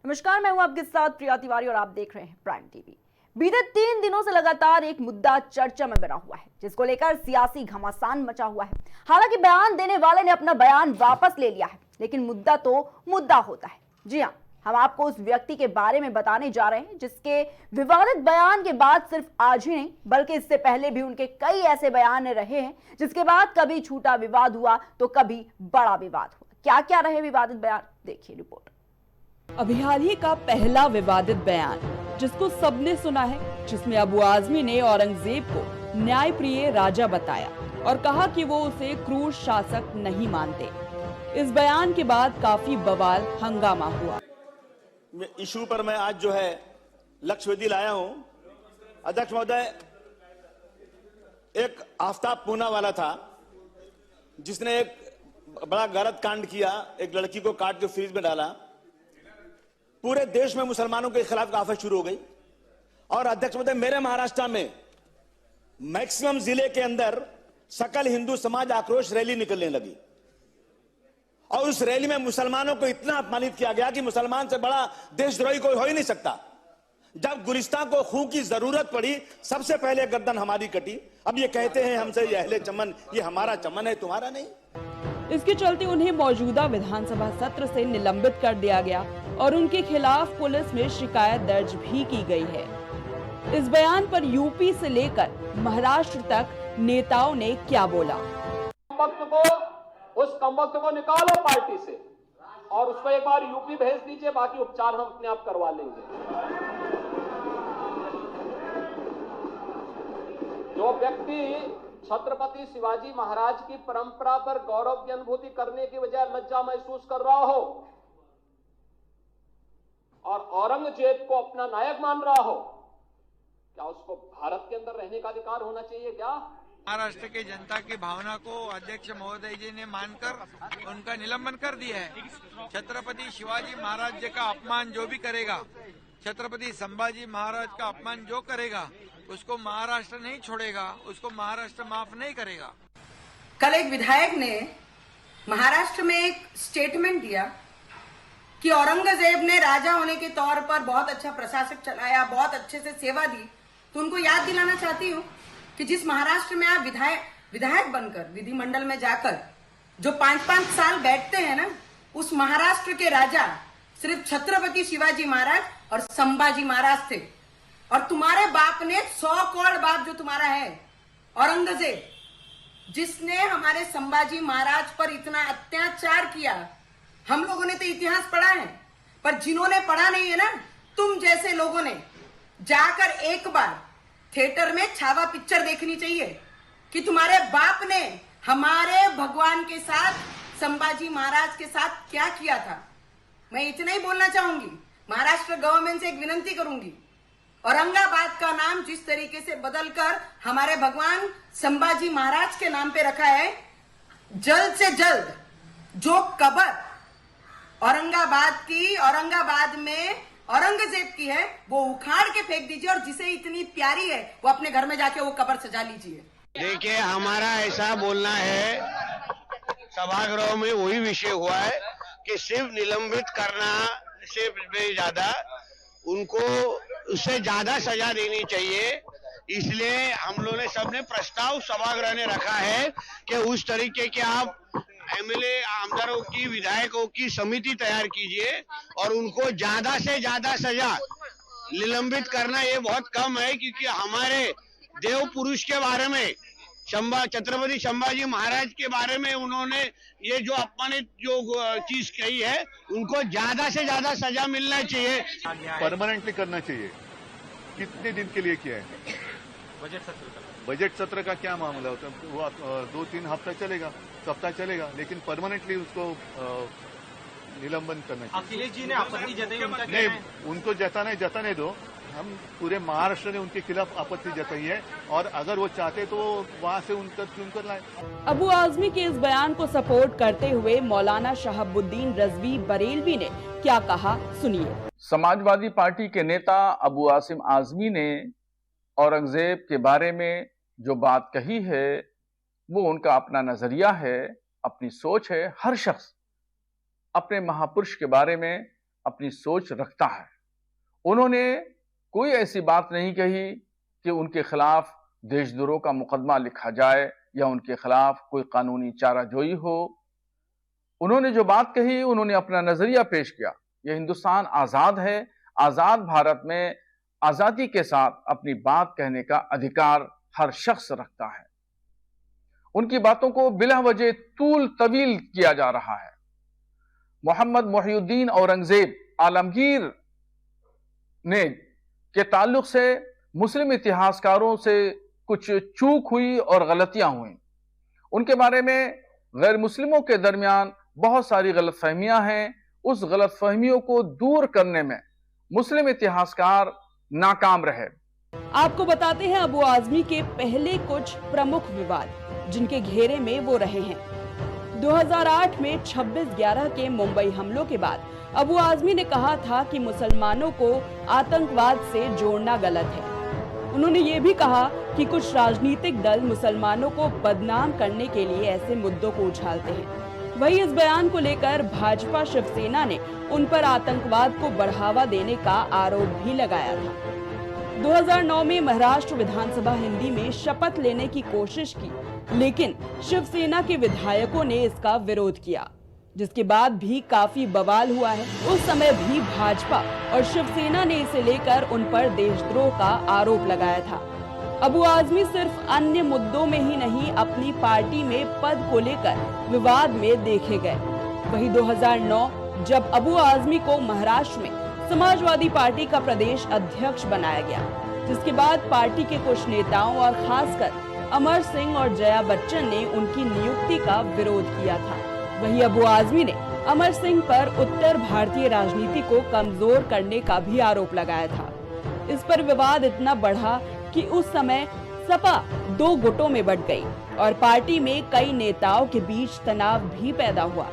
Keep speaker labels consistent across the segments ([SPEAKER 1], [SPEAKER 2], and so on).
[SPEAKER 1] नमस्कार, मैं हूं आपके साथ प्रिया तिवारी और आप देख रहे हैं प्राइम टीवी। बीते 3 दिनों से लगातार एक मुद्दा चर्चा में बना हुआ है, जिसको लेकर सियासी घमासान मचा हुआ है। हालांकि बयान देने वाले ने अपना बयान वापस ले लिया है, लेकिन मुद्दा तो मुद्दा होता है। जी हां, हम आपको उस व्यक्ति के बारे में बताने जा रहे हैं जिसके विवादित बयान के बाद सिर्फ आज ही नहीं बल्कि इससे पहले भी उनके कई ऐसे बयान रहे हैं जिसके बाद कभी छोटा विवाद हुआ तो कभी बड़ा विवाद हुआ। क्या क्या रहे विवादित बयान, देखिए रिपोर्ट।
[SPEAKER 2] अभी हाल ही का पहला विवादित बयान जिसको सबने सुना है, जिसमें अबू आजमी ने औरंगजेब को न्यायप्रिय राजा बताया और कहा कि वो उसे क्रूर शासक नहीं मानते। इस बयान के बाद काफी बवाल हंगामा हुआ।
[SPEAKER 3] इशू पर मैं आज जो है लक्षवेदी लाया हूं। अध्यक्ष महोदय, एक आफ्ताब पूना वाला था जिसने एक बड़ा गलत कांड किया, एक लड़की को काट के फ्रीज में डाला। पूरे देश में मुसलमानों के खिलाफ आफत शुरू हो गई और अध्यक्ष महोदय, मेरे महाराष्ट्र में मैक्सिमम जिले के अंदर सकल हिंदू समाज आक्रोश रैली निकलने लगी और उस रैली में मुसलमानों को इतना अपमानित किया गया कि मुसलमान से बड़ा देशद्रोही कोई हो ही नहीं सकता। जब गुलिस्तान को खून की जरूरत पड़ी, सबसे पहले गर्दन हमारी कटी। अब ये कहते हैं हमसे, ये अहले चमन, ये हमारा चमन है, तुम्हारा नहीं।
[SPEAKER 2] इसके चलते उन्हें मौजूदा विधानसभा सत्र से निलंबित कर दिया गया और उनके खिलाफ पुलिस में शिकायत दर्ज भी की गई है। इस बयान पर यूपी से लेकर महाराष्ट्र तक नेताओं ने क्या बोला।
[SPEAKER 4] उस कमबख्त को निकालो पार्टी से और उसको एक बार यूपी भेज दीजिए, बाकी उपचार हम अपने आप करवा लेंगे। जो व्यक्ति छत्रपति शिवाजी महाराज की परंपरा पर गौरव की अनुभूति करने की बजाय लज्जा महसूस कर रहा हो और औरंगजेब को अपना नायक मान रहा हो, क्या उसको भारत के अंदर रहने का अधिकार होना चाहिए क्या?
[SPEAKER 5] महाराष्ट्र के जनता की भावना को अध्यक्ष महोदय जी ने मानकर उनका निलंबन कर दिया है। छत्रपति शिवाजी महाराज जी का अपमान जो भी करेगा, छत्रपति संभाजी महाराज का अपमान जो करेगा, उसको महाराष्ट्र नहीं छोड़ेगा, उसको महाराष्ट्र माफ नहीं करेगा।
[SPEAKER 6] कल एक विधायक ने महाराष्ट्र में एक स्टेटमेंट दिया कि औरंगजेब ने राजा होने के तौर पर बहुत अच्छा प्रशासक चलाया, बहुत अच्छे से सेवा दी। तो उनको याद दिलाना चाहती हूँ कि जिस महाराष्ट्र में आप विधायक बनकर विधिमंडल में जाकर जो 5-5 साल बैठते हैं ना, उस महाराष्ट्र के राजा सिर्फ छत्रपति शिवाजी महाराज और संभाजी महाराज थे। और तुम्हारे बाप ने 100 करोड़ बाप जो तुम्हारा है औरंगजेब, जिसने हमारे संभाजी महाराज पर इतना अत्याचार किया। हम लोगों ने तो इतिहास पढ़ा है, पर जिन्होंने पढ़ा नहीं है ना, तुम जैसे लोगों ने जाकर एक बार थिएटर में छावा पिक्चर देखनी चाहिए कि तुम्हारे बाप ने हमारे भगवान के साथ, संभाजी महाराज के साथ क्या किया था। मैं इतना ही बोलना चाहूंगी, महाराष्ट्र गवर्नमेंट से एक विनती करूंगी, औरंगाबाद का नाम जिस तरीके से बदलकर हमारे भगवान संभाजी महाराज के नाम पे रखा है, जल्द से जल्द जो कब्र औरंगाबाद में औरंगजेब की है, वो उखाड़ के फेंक दीजिए और जिसे इतनी प्यारी है वो अपने घर में जाके वो कब्र सजा लीजिए।
[SPEAKER 7] देखिए, हमारा ऐसा बोलना है, सभागृह में वही विषय हुआ है कि सिर्फ निलंबित करना से ज्यादा उनको उससे ज्यादा सजा देनी चाहिए। इसलिए हम लोगों ने सबने प्रस्ताव सभागृह ने रखा है कि उस तरीके के आप एमएलए आमदारों की, विधायकों की समिति तैयार कीजिए और उनको ज्यादा से ज्यादा सजा। निलंबित करना ये बहुत कम है, क्योंकि हमारे देव पुरुष के बारे में, छत्रपति संभाजी महाराज के बारे में उन्होंने ये जो अपमानित जो चीज कही है, उनको ज्यादा से ज्यादा सजा मिलना चाहिए।
[SPEAKER 8] परमानेंटली करना चाहिए। कितने दिन के लिए किया है? बजट सत्र का क्या मामला होता है? वो 2-3 हफ्ता चलेगा, सप्ताह चलेगा, लेकिन परमानेंटली उसको निलंबन करना चाहिए।
[SPEAKER 9] अखिलेश जी ने आपत्ति जताई, उनका
[SPEAKER 8] नहीं, उनको जताने दो। हम पूरे महाराष्ट्र ने उनके खिलाफ आपत्ति जताई है और अगर वो चाहते तो वहां से उनका चुन कर लाए।
[SPEAKER 2] अबू आजमी के इस बयान को सपोर्ट करते हुए मौलाना शहाबुद्दीन रजवी बरेलवी ने क्या कहा, सुनिए।
[SPEAKER 10] समाजवादी पार्टी के नेता अबू आसिम आजमी ने औरंगजेब के बारे में जो बात कही है, वो उनका अपना नजरिया है, अपनी सोच है। हर शख्स अपने महापुरुष के बारे में अपनी सोच रखता है। उन्होंने कोई ऐसी बात नहीं कही कि उनके खिलाफ देशद्रोह का मुकदमा लिखा जाए या उनके खिलाफ कोई कानूनी चाराजोई हो। उन्होंने जो बात कही, उन्होंने अपना नजरिया पेश किया। यह हिंदुस्तान आजाद है। आजाद भारत में आजादी के साथ अपनी बात कहने का अधिकार हर शख्स रखता है। उनकी बातों को बिला वजह तूल तवील किया जा रहा है। मोहम्मद मोहिउद्दीन औरंगजेब आलमगीर ने के ताल्लुक से मुस्लिम इतिहासकारों से कुछ चूक हुई और गलतियां हुई। उनके बारे में गैर मुस्लिमों के दरमियान बहुत सारी गलतफहमियां हैं। उस गलतफहमियों को दूर करने में मुस्लिम इतिहासकार नाकाम रहे।
[SPEAKER 2] आपको बताते हैं अबू आजमी के पहले कुछ प्रमुख विवाद जिनके घेरे में वो रहे हैं। 2008 में 26/11 के मुंबई हमलों के बाद अबू आजमी ने कहा था कि मुसलमानों को आतंकवाद से जोड़ना गलत है। उन्होंने ये भी कहा कि कुछ राजनीतिक दल मुसलमानों को बदनाम करने के लिए ऐसे मुद्दों को उछालते हैं। वही इस बयान को लेकर भाजपा शिवसेना ने उन पर आतंकवाद को बढ़ावा देने का आरोप भी लगाया था। 2009 में महाराष्ट्र विधानसभा हिंदी में शपथ लेने की कोशिश की, लेकिन शिवसेना के विधायकों ने इसका विरोध किया, जिसके बाद भी काफी बवाल हुआ है। उस समय भी भाजपा और शिवसेना ने इसे लेकर उन पर देशद्रोह का आरोप लगाया था। अबू आजमी सिर्फ अन्य मुद्दों में ही नहीं, अपनी पार्टी में पद को लेकर विवाद में देखे गए। वही 2009 जब अबू आजमी को महाराष्ट्र में समाजवादी पार्टी का प्रदेश अध्यक्ष बनाया गया, जिसके बाद पार्टी के कुछ नेताओं और खासकर अमर सिंह और जया बच्चन ने उनकी नियुक्ति का विरोध किया था। वही अबू आजमी ने अमर सिंह पर उत्तर भारतीय राजनीति को कमजोर करने का भी आरोप लगाया था। इस पर विवाद इतना बढ़ा कि उस समय सपा 2 गुटों में बंट गई और पार्टी में कई नेताओं के बीच तनाव भी पैदा हुआ।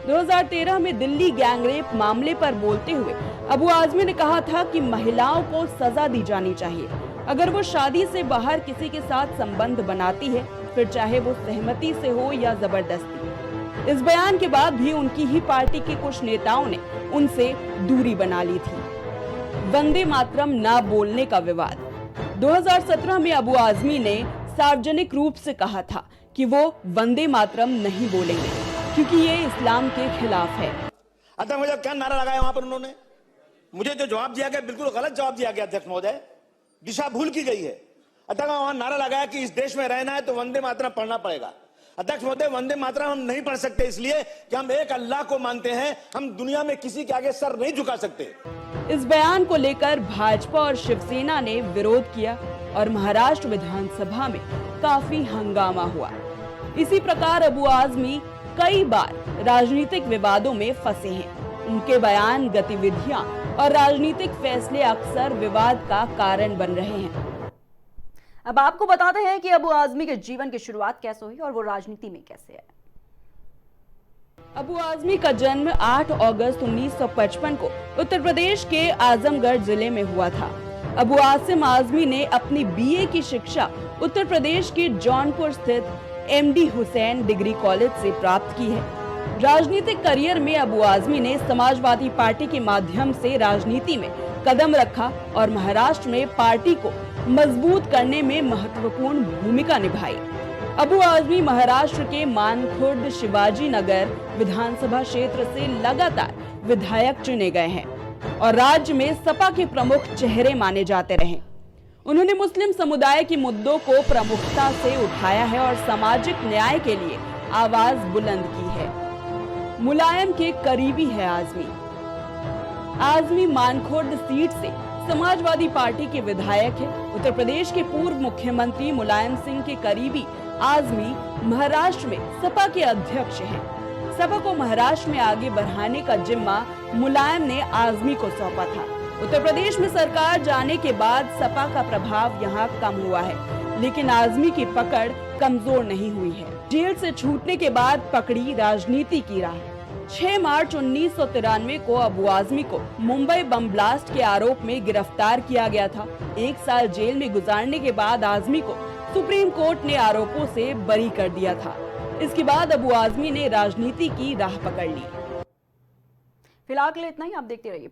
[SPEAKER 2] 2013 में दिल्ली गैंगरेप मामले पर बोलते हुए अबू आजमी ने कहा था कि महिलाओं को सजा दी जानी चाहिए अगर वो शादी से बाहर किसी के साथ संबंध बनाती है, फिर चाहे वो सहमति से हो या जबरदस्ती। इस बयान के बाद भी उनकी ही पार्टी के कुछ नेताओं ने उनसे दूरी बना ली थी। वंदे मातरम ना बोलने का विवाद। 2017 में अबू आजमी ने सार्वजनिक रूप से कहा था कि वो वंदे मातरम नहीं बोलेंगे क्योंकि ये इस्लाम के खिलाफ है।
[SPEAKER 3] अतः मुझे क्या नारा लगाया वहां पर उन्होंने? मुझे जो जवाब दिया गया बिल्कुल गलत जवाब दिया गया अध्यक्ष महोदय, दिशा भूल की गई है। अतः वहां नारा लगाया कि इस देश में रहना है तो वंदे मातरम पढ़ना पड़ेगा। अध्यक्ष महोदय, वंदे मातरम हम नहीं पढ़ सकते इसलिए कि हम एक अल्लाह को मानते हैं। हम दुनिया में किसी के आगे सर नहीं झुका सकते।
[SPEAKER 2] इस बयान को लेकर भाजपा और शिवसेना ने विरोध किया और महाराष्ट्र विधानसभा में काफी हंगामा हुआ। इसी प्रकार अबू आजमी कई बार राजनीतिक विवादों में फंसे हैं। उनके बयान, गतिविधियां और राजनीतिक फैसले अक्सर विवाद का कारण बन रहे हैं।
[SPEAKER 1] अब आपको बताते हैं कि अबू आजमी के जीवन की शुरुआत कैसे हुई और वो राजनीति में कैसे है।
[SPEAKER 2] अबू आजमी का जन्म 8 अगस्त 1955 को उत्तर प्रदेश के आजमगढ़ जिले में हुआ था। अबू आसिम आजमी ने अपनी बीए की शिक्षा उत्तर प्रदेश के जौनपुर स्थित MD हुसैन डिग्री कॉलेज से प्राप्त की है। राजनीतिक करियर में अबू आजमी ने समाजवादी पार्टी के माध्यम से राजनीति में कदम रखा और महाराष्ट्र में पार्टी को मजबूत करने में महत्वपूर्ण भूमिका निभाई। अबू आजमी महाराष्ट्र के मानखुर्द शिवाजी नगर विधानसभा क्षेत्र से लगातार विधायक चुने गए हैं और राज्य में सपा के प्रमुख चेहरे माने जाते रहे। उन्होंने मुस्लिम समुदाय के मुद्दों को प्रमुखता से उठाया है और सामाजिक न्याय के लिए आवाज बुलंद की है। मुलायम के करीबी है आजमी। आजमी मानखुर्द सीट से समाजवादी पार्टी के विधायक है। उत्तर प्रदेश के पूर्व मुख्यमंत्री मुलायम सिंह के करीबी आजमी महाराष्ट्र में सपा के अध्यक्ष हैं। सपा को महाराष्ट्र में आगे बढ़ाने का जिम्मा मुलायम ने आजमी को सौंपा था। उत्तर प्रदेश में सरकार जाने के बाद सपा का प्रभाव यहां कम हुआ है, लेकिन आजमी की पकड़ कमजोर नहीं हुई है। जेल से छूटने के बाद पकड़ी राजनीति की राह। 6 मार्च 1993 को अबू आजमी को मुंबई बम ब्लास्ट के आरोप में गिरफ्तार किया गया था। 1 साल जेल में गुजारने के बाद आजमी को सुप्रीम कोर्ट ने आरोपों से बरी कर दिया था। इसके बाद अबू आजमी ने राजनीति की राह पकड़ ली।
[SPEAKER 1] फिलहाल के लिए इतना ही, आप देखते रहिए